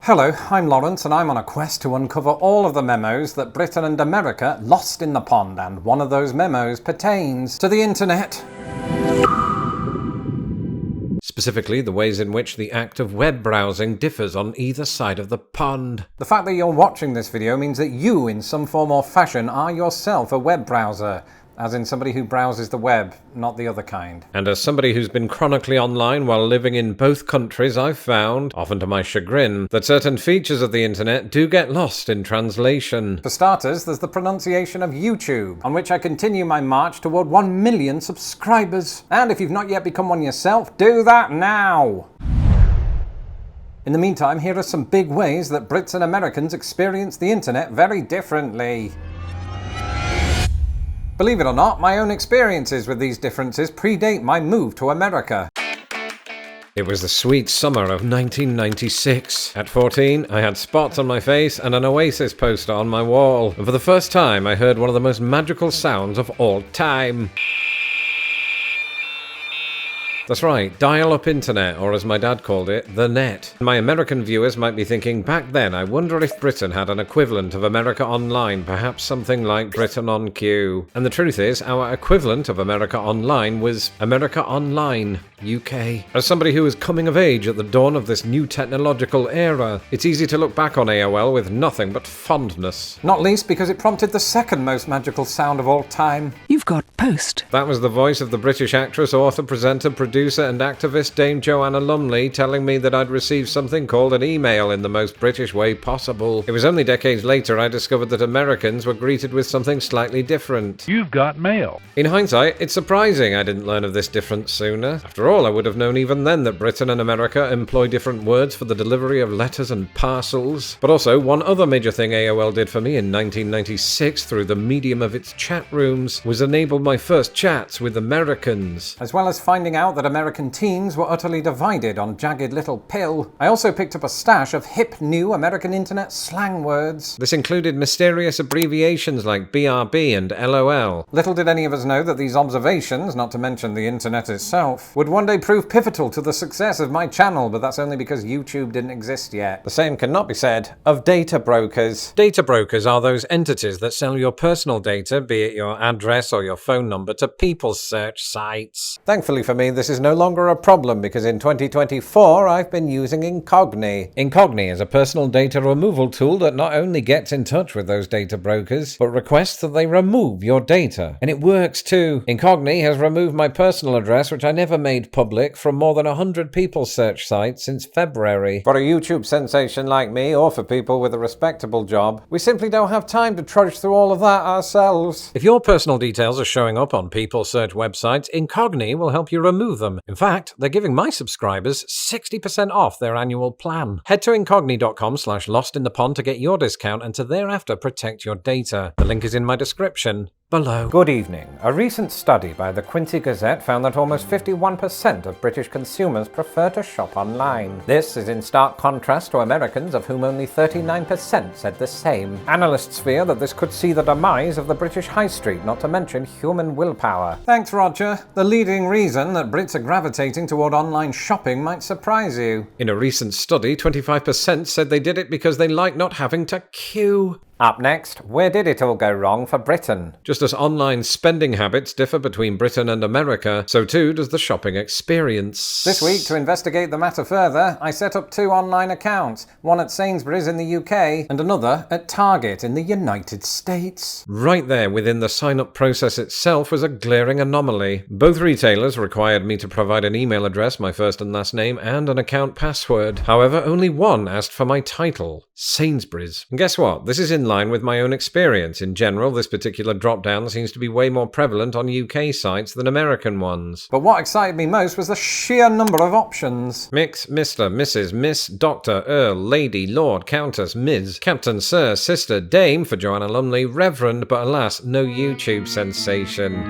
Hello, I'm Lawrence and I'm on a quest to uncover all of the memos that Britain and America lost in the pond, and one of those memos pertains to the internet. Specifically, the ways in which the act of web browsing differs on either side of the pond. The fact that you're watching this video means that you, in some form or fashion, are yourself a web browser. As in somebody who browses the web, not the other kind. And as somebody who's been chronically online while living in both countries, I've found, often to my chagrin, that certain features of the internet do get lost in translation. For starters, there's the pronunciation of YouTube, on which I continue my march toward 1 million subscribers. And if you've not yet become one yourself, do that now! In the meantime, here are some big ways that Brits and Americans experience the internet very differently. Believe it or not, my own experiences with these differences predate my move to America. It was the sweet summer of 1996. At 14, I had spots on my face and an Oasis poster on my wall. And for the first time, I heard one of the most magical sounds of all time. That's right, dial-up internet, or as my dad called it, the net. My American viewers might be thinking, back then, I wonder if Britain had an equivalent of America Online, perhaps something like Britain on Q. And the truth is, our equivalent of America Online was America Online, UK. As somebody who was coming of age at the dawn of this new technological era, it's easy to look back on AOL with nothing but fondness. Not least because it prompted the second most magical sound of all time. You've got post. That was the voice of the British actress, author, presenter, producer, and activist Dame Joanna Lumley telling me that I'd received something called an email in the most British way possible. It was only decades later I discovered that Americans were greeted with something slightly different. You've got mail. In hindsight, it's surprising I didn't learn of this difference sooner. After all, I would have known even then that Britain and America employ different words for the delivery of letters and parcels. But also, one other major thing AOL did for me in 1996 through the medium of its chat rooms was enable my first chats with Americans. As well as finding out that American teens were utterly divided on jagged little pill, I also picked up a stash of hip new American internet slang words. This included mysterious abbreviations like BRB and LOL. Little did any of us know that these observations, not to mention the internet itself, would one day prove pivotal to the success of my channel, but that's only because YouTube didn't exist yet. The same cannot be said of data brokers. Data brokers are those entities that sell your personal data, be it your address or your phone number, to people search sites. Thankfully for me, this is no longer a problem because in 2024 I've been using incog. Incog is a personal data removal tool that not only gets in touch with those data brokers, but requests that they remove your data. And it works too. Incog has removed my personal address, which I never made public, from more than 100 people search sites since February. For a YouTube sensation like me, or for people with a respectable job, we simply don't have time to trudge through all of that ourselves. If your personal details are showing up on people search websites, Incog will help you remove them. In fact, they're giving my subscribers 60% off their annual plan. Head to incogni.com/lostinthepond to get your discount and to thereafter protect your data. The link is in my description below. Good evening. A recent study by the Quincy Gazette found that almost 51% of British consumers prefer to shop online. This is in stark contrast to Americans, of whom only 39% said the same. Analysts fear that this could see the demise of the British high street, not to mention human willpower. Thanks, Roger. The leading reason that Brits are gravitating toward online shopping might surprise you. In a recent study, 25% said they did it because they like not having to queue. Up next, where did it all go wrong for Britain? Just as online spending habits differ between Britain and America, so too does the shopping experience. This week, to investigate the matter further, I set up 2 online accounts, one at Sainsbury's in the UK and another at Target in the United States. Right there within the sign-up process itself was a glaring anomaly. Both retailers required me to provide an email address, my first and last name, and an account password. However, only one asked for my title, Sainsbury's. And guess what? This is in line with my own experience. In general, this particular drop-down seems to be way more prevalent on UK sites than American ones. But what excited me most was the sheer number of options. Mix, Mr., Mrs., Miss, Doctor, Earl, Lady, Lord, Countess, Ms., Captain, Sir, Sister, Dame for Joanna Lumley, Reverend, but alas, no YouTube sensation.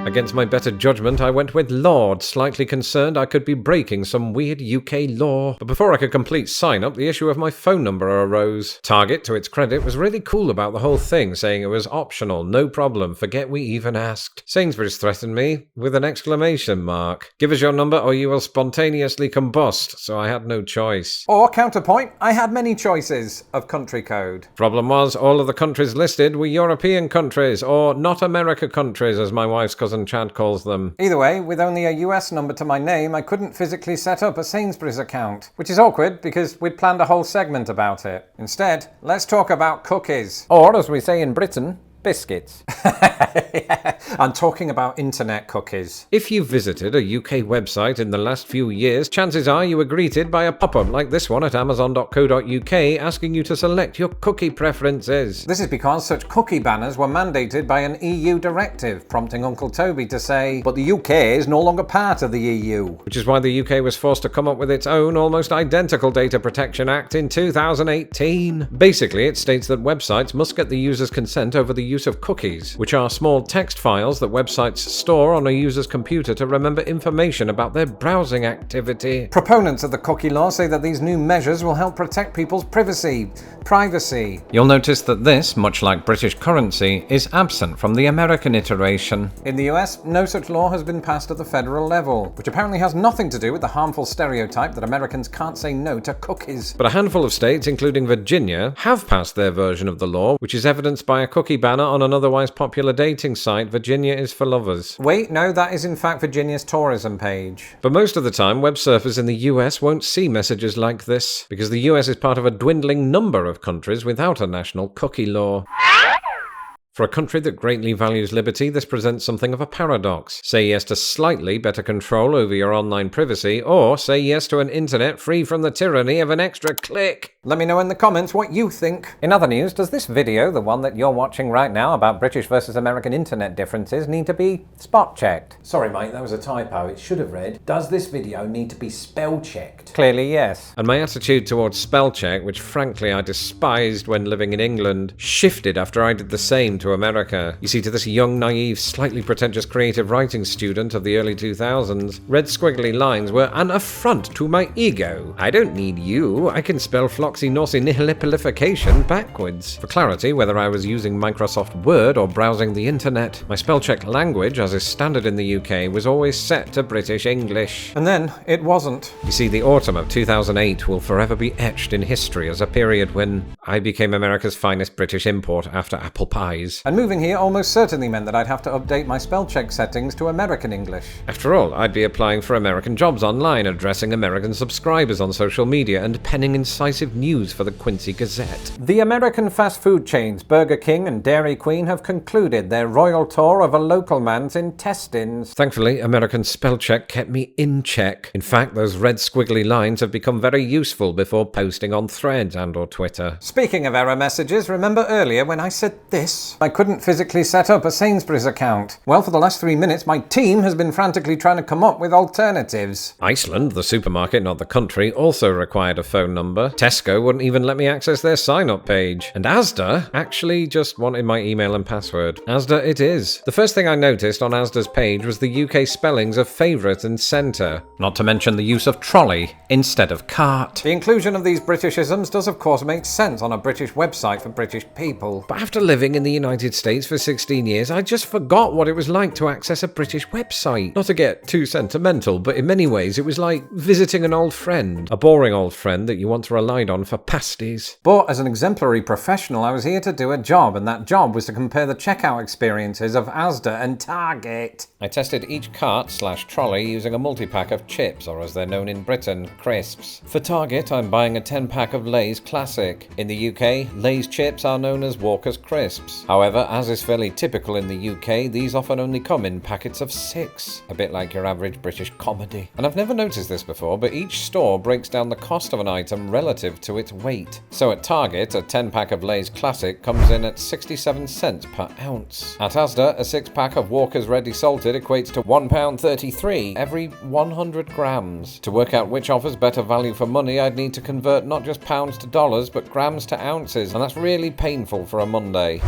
I Against my better judgment, I went with Lord, slightly concerned I could be breaking some weird UK law. But before I could complete sign-up, the issue of my phone number arose. Target, to its credit, was really cool about the whole thing, saying it was optional, no problem, forget we even asked. Sainsbury's threatened me with an exclamation mark. Give us your number or you will spontaneously combust, so I had no choice. Or, counterpoint, I had many choices of country code. Problem was, all of the countries listed were European countries, or not America countries, as my wife's cousin Chad calls them. Either way, with only a US number to my name, I couldn't physically set up a Sainsbury's account, which is awkward because we'd planned a whole segment about it. Instead, let's talk about cookies. Or, as we say in Britain, biscuits. Yeah, I'm talking about internet cookies. If you visited a UK website in the last few years, chances are you were greeted by a pop-up like this one at amazon.co.uk asking you to select your cookie preferences. This is because such cookie banners were mandated by an EU directive, prompting Uncle Toby to say, but the UK is no longer part of the EU. Which is why the UK was forced to come up with its own almost identical Data Protection Act in 2018. Basically, it states that websites must get the user's consent over the use of cookies, which are small text files that websites store on a user's computer to remember information about their browsing activity. Proponents of the cookie law say that these new measures will help protect people's privacy. You'll notice that this, much like British currency, is absent from the American iteration. In the US, no such law has been passed at the federal level, which apparently has nothing to do with the harmful stereotype that Americans can't say no to cookies. But a handful of states, including Virginia, have passed their version of the law, which is evidenced by a cookie banner on an otherwise popular dating site, Virginia is for Lovers. Wait, no, that is in fact Virginia's tourism page. But most of the time, web surfers in the US won't see messages like this, because the US is part of a dwindling number of countries without a national cookie law. For a country that greatly values liberty, this presents something of a paradox. Say yes to slightly better control over your online privacy, or say yes to an internet free from the tyranny of an extra click. Let me know in the comments what you think. In other news, does this video, the one that you're watching right now about British versus American internet differences, need to be spot checked? Sorry mate, that was a typo. It should have read, does this video need to be spell checked? Clearly, yes. And my attitude towards spell check, which frankly I despised when living in England, shifted after I did the same to America. You see, to this young, naive, slightly pretentious creative writing student of the early 2000s, red squiggly lines were an affront to my ego. I don't need you, I can spell floxy nosy nihilipilification backwards. For clarity, whether I was using Microsoft Word or browsing the internet, my spell check language, as is standard in the UK, was always set to British English. And then it wasn't. You see, the autumn of 2008 will forever be etched in history as a period when I became America's finest British import after apple pies. And moving here almost certainly meant that I'd have to update my spell check settings to American English. After all, I'd be applying for American jobs online, addressing American subscribers on social media, and penning incisive news for the Quincy Gazette. The American fast food chains Burger King and Dairy Queen have concluded their royal tour of a local man's intestines. Thankfully, American spell check kept me in check. In fact, those red squiggly lines have become very useful before posting on Threads and or Twitter. Speaking of error messages, remember earlier when I said this? I couldn't physically set up a Sainsbury's account. Well, for the last 3 minutes, my team has been frantically trying to come up with alternatives. Iceland, the supermarket, not the country, also required a phone number. Tesco wouldn't even let me access their sign-up page. And Asda actually just wanted my email and password. Asda it is. The first thing I noticed on Asda's page was the UK spellings of favourite and centre. Not to mention the use of trolley instead of cart. The inclusion of these Britishisms does of course make sense on a British website for British people. But after living in the United States for 16 years, I just forgot what it was like to access a British website. Not to get too sentimental, but in many ways it was like visiting an old friend. A boring old friend that you once relied on for pasties. But as an exemplary professional, I was here to do a job, and that job was to compare the checkout experiences of Asda and Target. I tested each cart/trolley using a multi-pack of chips, or as they're known in Britain, crisps. For Target, I'm buying a 10-pack of Lay's Classic. In the UK, Lay's chips are known as Walker's Crisps. However, as is fairly typical in the UK, these often only come in packets of 6, a bit like your average British comedy. And I've never noticed this before, but each store breaks down the cost of an item relative to its weight. So at Target, a 10-pack of Lay's Classic comes in at 67 cents per ounce. At Asda, a 6-pack of Walker's Ready Salted equates to £1.33 every 100 grams. To work out which offers better value for money, I'd need to convert not just pounds to dollars, but grams to ounces, and that's really painful for a Monday.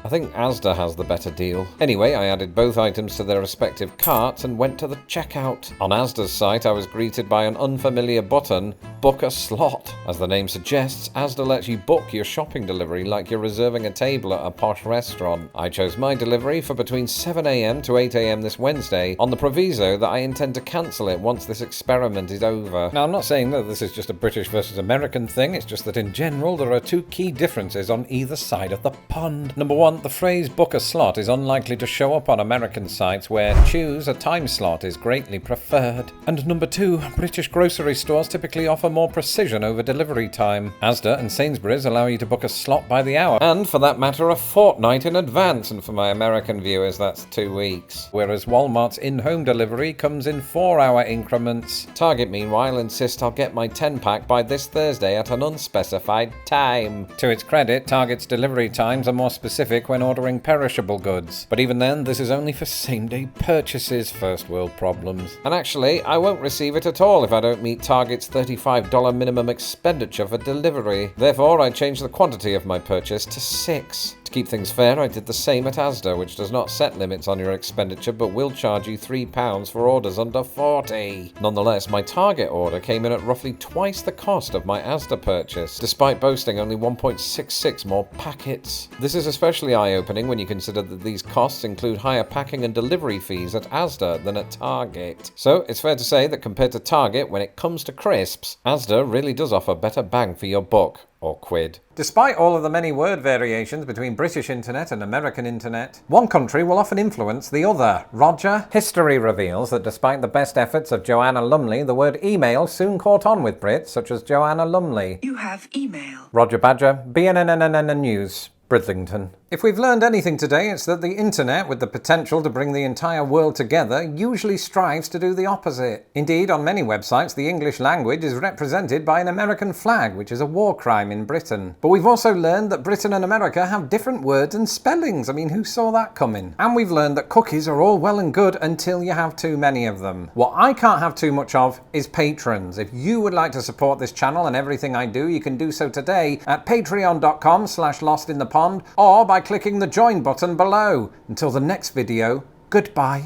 I think Asda has the better deal. Anyway, I added both items to their respective carts and went to the checkout. On Asda's site, I was greeted by an unfamiliar button, Book a Slot. As the name suggests, Asda lets you book your shopping delivery like you're reserving a table at a posh restaurant. I chose my delivery for between 7 a.m. to 8 a.m. this Wednesday, on the proviso that I intend to cancel it once this experiment is over. Now, I'm not saying that this is just a British versus American thing, it's just that in general there are two key differences on either side of the pond. Number one, the phrase book a slot is unlikely to show up on American sites where choose a time slot is greatly preferred. And number two, British grocery stores typically offer more precision over delivery time. Asda and Sainsbury's allow you to book a slot by the hour, and for that matter a fortnight in advance, and for my American viewers that's 2 weeks. Whereas Walmart's in-home delivery comes in 4-hour increments. Target, meanwhile, insist I'll get my 10-pack by this Thursday at an unspecified time. To its credit, Target's delivery times are more specific when ordering perishable goods. But even then, this is only for same-day purchases, first world problems. And actually, I won't receive it at all if I don't meet Target's $35 minimum expenditure for delivery. Therefore, I changed the quantity of my purchase to 6. To keep things fair, I did the same at Asda, which does not set limits on your expenditure but will charge you £3 for orders under 40. Nonetheless, my Target order came in at roughly twice the cost of my Asda purchase, despite boasting only 1.66 more packets. This is especially eye-opening when you consider that these costs include higher packing and delivery fees at Asda than at Target. So it's fair to say that compared to Target, when it comes to crisps, Asda really does offer better bang for your buck. Or quid. Despite all of the many word variations between British internet and American internet, one country will often influence the other. Roger? History reveals that despite the best efforts of Joanna Lumley, the word email soon caught on with Brits, such as Joanna Lumley. You have email. Roger Badger, BNN News, Bridlington. If we've learned anything today, it's that the internet, with the potential to bring the entire world together, usually strives to do the opposite. Indeed, on many websites, the English language is represented by an American flag, which is a war crime in Britain. But we've also learned that Britain and America have different words and spellings. I mean, who saw that coming? And we've learned that cookies are all well and good until you have too many of them. What I can't have too much of is patrons. If you would like to support this channel and everything I do, you can do so today at patreon.com/lostinthepond or by clicking the join button below. Until the next video, goodbye.